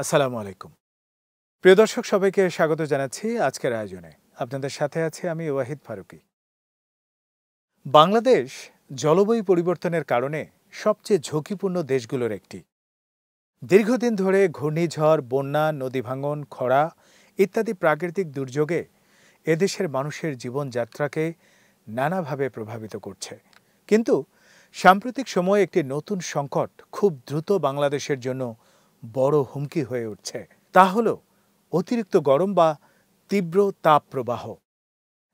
আসসালামু আলাইকুম। প্রিয় দর্শক সবাইকে স্বাগত জানাচ্ছি আজকের আয়োজনে। আপনাদের সাথে আছি আমি ওয়াহিদ ফারুকী। বাংলাদেশ জলবায়ু পরিবর্তনের কারণে সবচেয়ে ঝুঁকিপূর্ণ দেশগুলোর একটি। দীর্ঘদিন ধরে ঘূর্ণিঝড়, বন্যা, নদী ভাঙন, খরা ইত্যাদি প্রাকৃতিক দুর্যোগে এদেশের মানুষের জীবনযাত্রাকে নানাভাবে প্রভাবিত করছে। কিন্তু সাম্প্রতিক সময়ে একটি নতুন সংকট খুব দ্রুত বাংলাদেশের জন্য বড় হুমকি হয়ে উঠছে। তা হল অতিরিক্ত গরম বা তীব্র তাপ প্রবাহ।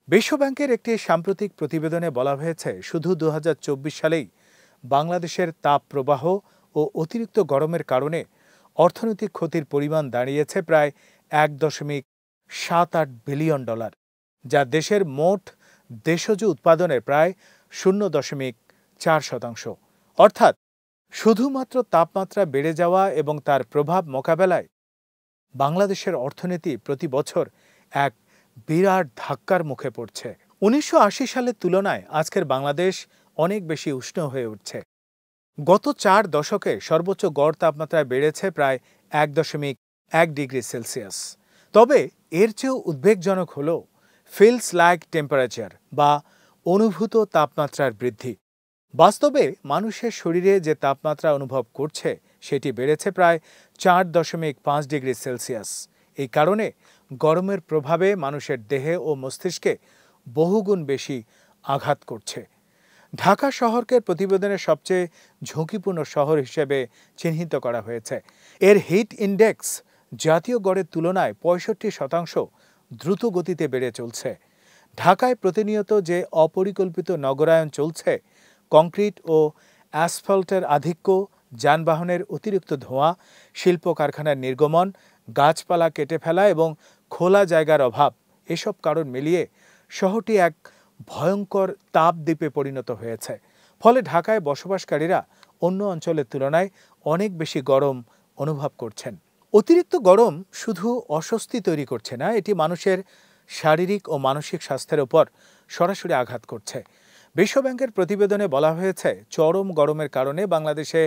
বিশ্বব্যাংকের একটি সাম্প্রতিক প্রতিবেদনে বলা হয়েছে, শুধু 2024 সালেই বাংলাদেশের তাপ প্রবাহ ও অতিরিক্ত গরমের কারণে অর্থনৈতিক ক্ষতির পরিমাণ দাঁড়িয়েছে প্রায় $1.78 বিলিয়ন, যা দেশের মোট দেশজ উৎপাদনের প্রায় 0.4%। অর্থাৎ শুধুমাত্র তাপমাত্রা বেড়ে যাওয়া এবং তার প্রভাব মোকাবেলায় বাংলাদেশের অর্থনীতি প্রতি বছর এক বিরাট ধাক্কার মুখে পড়ছে। 1980 সালের তুলনায় আজকের বাংলাদেশ অনেক বেশি উষ্ণ হয়ে উঠছে। গত 4 দশকে সর্বোচ্চ গড় তাপমাত্রা বেড়েছে প্রায় 1.1 ডিগ্রি সেলসিয়াস। তবে এর চেয়েও উদ্বেগজনক হল ফিলস লাইক টেম্পারেচার বা অনুভূত তাপমাত্রার বৃদ্ধি। বাস্তবে মানুষের শরীরে যে তাপমাত্রা অনুভব করছে সেটি বেড়েছে প্রায় 4.5 ডিগ্রি সেলসিয়াস। এই কারণে গরমের প্রভাবে মানুষের দেহে ও মস্তিষ্কে বহুগুণ বেশি আঘাত করছে। ঢাকা শহরকে প্রতিবেদনের সবচেয়ে ঝুঁকিপূর্ণ শহর হিসেবে চিহ্নিত করা হয়েছে। এর হিট ইন্ডেক্স জাতীয় গড়ের তুলনায় 65% দ্রুত গতিতে বেড়ে চলছে। ঢাকায় প্রতিনিয়ত যে অপরিকল্পিত নগরায়ন চলছে, কংক্রিট ও অ্যাসফল্টের আধিক্য, যানবাহনের অতিরিক্ত ধোঁয়া, শিল্প কারখানার নির্গমন, গাছপালা কেটে ফেলা এবং খোলা জায়গার অভাব, এসব কারণ মিলিয়ে শহরটি এক ভয়ঙ্কর তাপদ্বীপে পরিণত হয়েছে। ফলে ঢাকায় বসবাসকারীরা অন্য অঞ্চলের তুলনায় অনেক বেশি গরম অনুভব করছেন। অতিরিক্ত গরম শুধু অস্বস্তি তৈরি করছে না, এটি মানুষের শারীরিক ও মানসিক স্বাস্থ্যের ওপর সরাসরি আঘাত করছে। বিশ্বব্যাংকের প্রতিবেদনে বলা হয়েছে, চরম গরমের কারণে বাংলাদেশে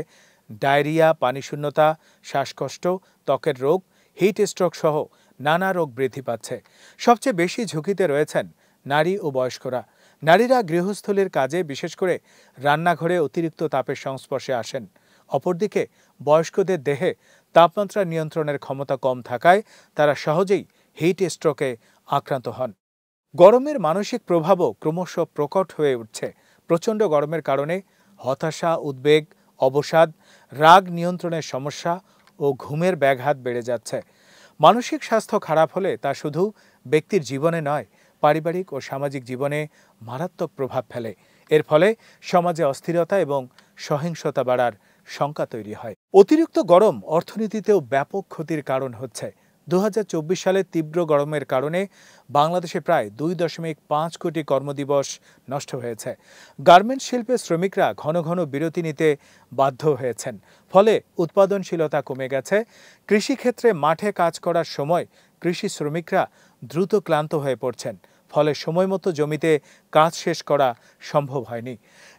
ডায়রিয়া, পানিশূন্যতা, শ্বাসকষ্ট, ত্বকের রোগ, হিট স্ট্রোক সহ নানা রোগ বৃদ্ধি পাচ্ছে। সবচেয়ে বেশি ঝুঁকিতে রয়েছেন নারী ও বয়স্করা। নারীরা গৃহস্থলীর কাজে, বিশেষ করে রান্নাঘরে অতিরিক্ত তাপের সংস্পর্শে আসেন। অপরদিকে বয়স্কদের দেহে তাপমাত্রা নিয়ন্ত্রণের ক্ষমতা কম থাকায় তারা সহজেই হিট স্ট্রোকে আক্রান্ত হন। গরমের মানসিক প্রভাবও ক্রমশ প্রকট হয়ে উঠছে। প্রচণ্ড গরমের কারণে হতাশা, উদ্বেগ, অবসাদ, রাগ নিয়ন্ত্রণের সমস্যা ও ঘুমের ব্যাঘাত বেড়ে যাচ্ছে। মানসিক স্বাস্থ্য খারাপ হলে তা শুধু ব্যক্তির জীবনে নয়, পারিবারিক ও সামাজিক জীবনে মারাত্মক প্রভাব ফেলে। এর ফলে সমাজে অস্থিরতা এবং সহিংসতা বাড়ার শঙ্কা তৈরি হয়। অতিরিক্ত গরম অর্থনীতিতেও ব্যাপক ক্ষতির কারণ হচ্ছে। 2024 সালে তীব্র গরমের কারণে বাংলাদেশে প্রায় 2.5 কোটি কর্মদিবস নষ্ট হয়েছে। গার্মেন্টস শিল্পের শ্রমিকরা ঘন ঘন বিরতি নিতে বাধ্য হয়েছেন। ফলে উৎপাদনশীলতা কমে গেছে। কৃষিক্ষেত্রে মাঠে কাজ করার সময় কৃষি শ্রমিকরা দ্রুত ক্লান্ত হয়ে পড়ছেন। ফলে সময়মতো জমিতে কাজ শেষ করা সম্ভব হয়নি।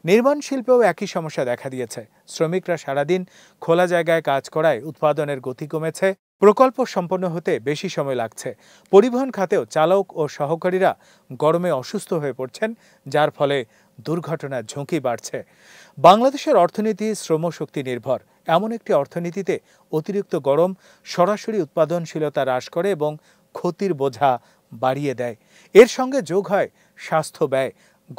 নির্মাণ শিল্পেও একই সমস্যা দেখা দিয়েছে। শ্রমিকরা সারাদিন খোলা জায়গায় কাজ করায় উৎপাদনের গতি কমেছে। প্রকল্প সম্পন্ন হতে বেশি সময় লাগছে। পরিবহন খাতেও চালক ও সহকারীরা গরমে অসুস্থ হয়ে পড়ছেন, যার ফলে দুর্ঘটনার ঝুঁকি বাড়ছে। বাংলাদেশের অর্থনীতি শ্রমশক্তি নির্ভর। এমন একটি অর্থনীতিতে অতিরিক্ত গরম সরাসরি উৎপাদনশীলতা হ্রাস করে এবং ক্ষতির বোঝা বাড়িয়ে দেয়। এর সঙ্গে যোগ হয় স্বাস্থ্য ব্যয়।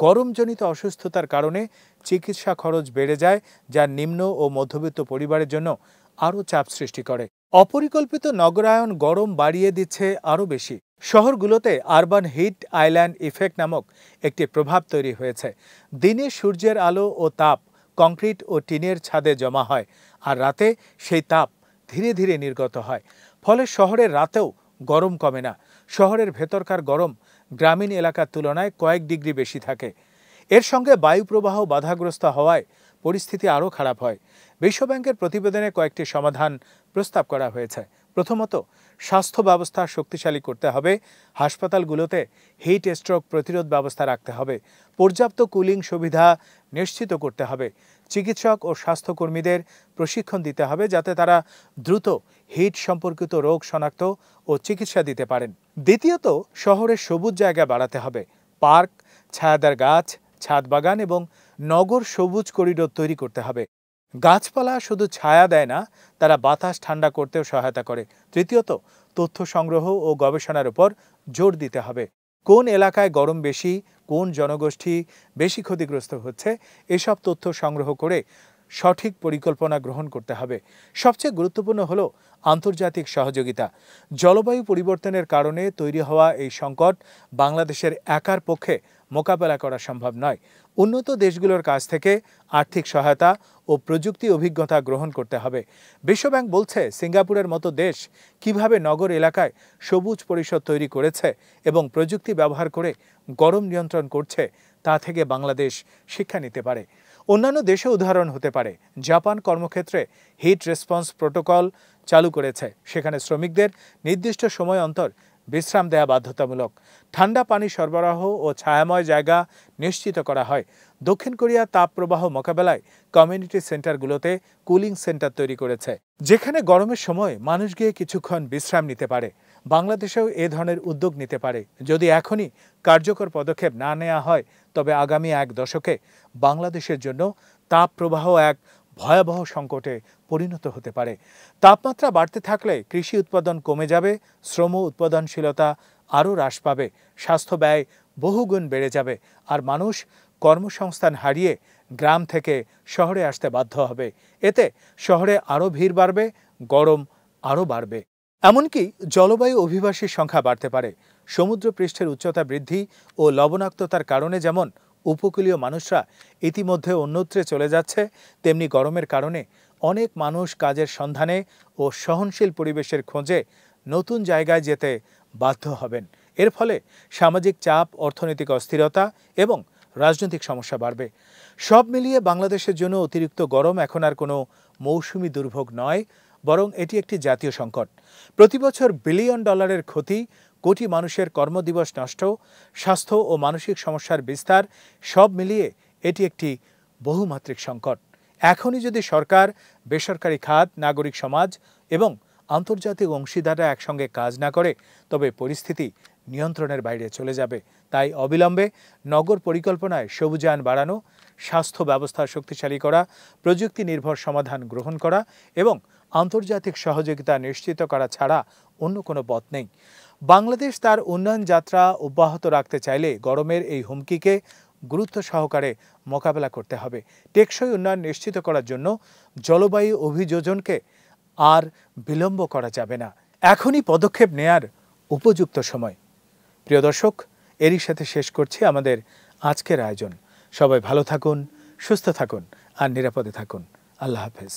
গরমজনিত অসুস্থতার কারণে চিকিৎসা খরচ বেড়ে যায়, যা নিম্ন ও মধ্যবিত্ত পরিবারের জন্য আরও চাপ সৃষ্টি করে। অপরিকল্পিত নগরায়ন গরম বাড়িয়ে দিচ্ছে আরও বেশি। শহরগুলোতে আরবান হিট আইল্যান্ড ইফেক্ট নামক একটি প্রভাব তৈরি হয়েছে। দিনে সূর্যের আলো ও তাপ কংক্রিট ও টিনের ছাদে জমা হয়, আর রাতে সেই তাপ ধীরে ধীরে নির্গত হয়। ফলে শহরের রাতেও গরম কমে না। শহরের ভেতরকার গরম গ্রামীণ এলাকার তুলনায় কয়েক ডিগ্রি বেশি থাকে। এর সঙ্গে বায়ু প্রবাহ বাধাগ্রস্ত হওয়ায় পরিস্থিতি আরও খারাপ হয়। বিশ্বব্যাংকের প্রতিবেদনে কয়েকটি সমাধান প্রস্তাব করা হয়েছে। প্রথমত, স্বাস্থ্য ব্যবস্থা শক্তিশালী করতে হবে। হাসপাতালগুলোতে হিট স্ট্রোক প্রতিরোধ ব্যবস্থা রাখতে হবে। পর্যাপ্ত কুলিং সুবিধা নিশ্চিত করতে হবে। চিকিৎসক ও স্বাস্থ্যকর্মীদের প্রশিক্ষণ দিতে হবে যাতে তারা দ্রুত হিট সম্পর্কিত রোগ শনাক্ত ও চিকিৎসা দিতে পারেন। দ্বিতীয়ত, শহরের সবুজ জায়গা বাড়াতে হবে। পার্ক, ছায়াদার গাছ, ছাদ বাগান এবং নগর সবুজ করিডোর তৈরি করতে হবে। গাছপালা শুধু ছায়া দেয় না, তারা বাতাস ঠান্ডা করতেও সহায়তা করে। তৃতীয়ত, তথ্য সংগ্রহ ও গবেষণার উপর জোর দিতে হবে। কোন এলাকায় গরম বেশি, কোন জনগোষ্ঠী বেশি ক্ষতিগ্রস্ত হচ্ছে, এসব তথ্য সংগ্রহ করে সঠিক পরিকল্পনা গ্রহণ করতে হবে। সবচেয়ে গুরুত্বপূর্ণ হলো আন্তর্জাতিক সহযোগিতা। জলবায়ু পরিবর্তনের কারণে তৈরি হওয়া এই সংকট বাংলাদেশের একার পক্ষে মোকাবেলা করা সম্ভব নয়। উন্নত দেশগুলোর কাছ থেকে আর্থিক সহায়তা ও প্রযুক্তি অভিজ্ঞতা গ্রহণ করতে হবে। বিশ্বব্যাংক বলছে, সিঙ্গাপুরের মতো দেশ কিভাবে নগর এলাকায় সবুজ পরিসর তৈরি করেছে এবং প্রযুক্তি ব্যবহার করে গরম নিয়ন্ত্রণ করছে, তা থেকে বাংলাদেশ শিক্ষা নিতে পারে। অন্যান্য দেশে উদাহরণ হতে পারে। জাপান কর্মক্ষেত্রে হিট রেসপন্স প্রোটোকল চালু করেছে। সেখানে শ্রমিকদের নির্দিষ্ট সময় অন্তর বিশ্রাম দেয়া বাধ্যতামূলক। ঠান্ডা পানি সরবরাহ ও ছায়াময় জায়গা নিশ্চিত করা হয়। দক্ষিণ কোরিয়া তাপপ্রবাহ মোকাবেলায় কমিউনিটি সেন্টারগুলোতে কুলিং সেন্টার তৈরি করেছে, যেখানে গরমের সময় মানুষ গিয়ে কিছুক্ষণ বিশ্রাম নিতে পারে। বাংলাদেশেও এ ধরনের উদ্যোগ নিতে পারে। যদি এখনই কার্যকর পদক্ষেপ না নেওয়া হয়, তবে আগামী এক দশকে বাংলাদেশের জন্য তাপপ্রবাহ এক ভয়াবহ সংকটে পরিণত হতে পারে। তাপমাত্রা বাড়তে থাকলে কৃষি উৎপাদন কমে যাবে, শ্রম উৎপাদনশীলতা আরও হ্রাস পাবে, স্বাস্থ্য ব্যয় বহুগুণ বেড়ে যাবে, আর মানুষ কর্মসংস্থান হারিয়ে গ্রাম থেকে শহরে আসতে বাধ্য হবে। এতে শহরে আরও ভিড় বাড়বে, গরম আরও বাড়বে। এমনকি জলবায়ু অভিবাসীর সংখ্যা বাড়তে পারে। সমুদ্রপৃষ্ঠের উচ্চতা বৃদ্ধি ও লবণাক্ততার কারণে যেমন উপকূলীয় মানুষরা ইতিমধ্যে অন্যত্রে চলে যাচ্ছে, তেমনি গরমের কারণে অনেক মানুষ কাজের সন্ধানে ও সহনশীল পরিবেশের খোঁজে নতুন জায়গায় যেতে বাধ্য হবেন। এর ফলে সামাজিক চাপ, অর্থনৈতিক অস্থিরতা এবং রাজনৈতিক সমস্যা বাড়বে। সব মিলিয়ে বাংলাদেশের জন্য অতিরিক্ত গরম এখন আর কোনো মৌসুমি দুর্ভোগ নয়, বরং এটি একটি জাতীয় সংকট। প্রতি বছর বিলিয়ন ডলারের ক্ষতি, কোটি মানুষের কর্মদিবস নষ্ট, স্বাস্থ্য ও মানসিক সমস্যার বিস্তার, সব মিলিয়ে এটি একটি বহুমাত্রিক সংকট। এখনই যদি সরকার, বেসরকারি খাত, নাগরিক সমাজ এবং আন্তর্জাতিক অংশীদাররা একসঙ্গে কাজ না করে, তবে পরিস্থিতি নিয়ন্ত্রণের বাইরে চলে যাবে। তাই অবিলম্বে নগর পরিকল্পনায় সবুজায়ন বাড়ানো, স্বাস্থ্য ব্যবস্থা শক্তিশালী করা, প্রযুক্তি নির্ভর সমাধান গ্রহণ করা এবং আন্তর্জাতিক সহযোগিতা নিশ্চিত করা ছাড়া অন্য কোনো পথ নেই। বাংলাদেশ তার উন্নয়ন যাত্রা অব্যাহত রাখতে চাইলে গরমের এই হুমকিকে গুরুত্ব সহকারে মোকাবেলা করতে হবে। টেকসই উন্নয়ন নিশ্চিত করার জন্য জলবায়ু অভিযোজনকে আর বিলম্ব করা যাবে না। এখনই পদক্ষেপ নেয়ার উপযুক্ত সময়। প্রিয় দর্শক, এরই সাথে শেষ করছি আমাদের আজকের আয়োজন। সবাই ভালো থাকুন, সুস্থ থাকুন আর নিরাপদে থাকুন। আল্লাহ হাফেজ।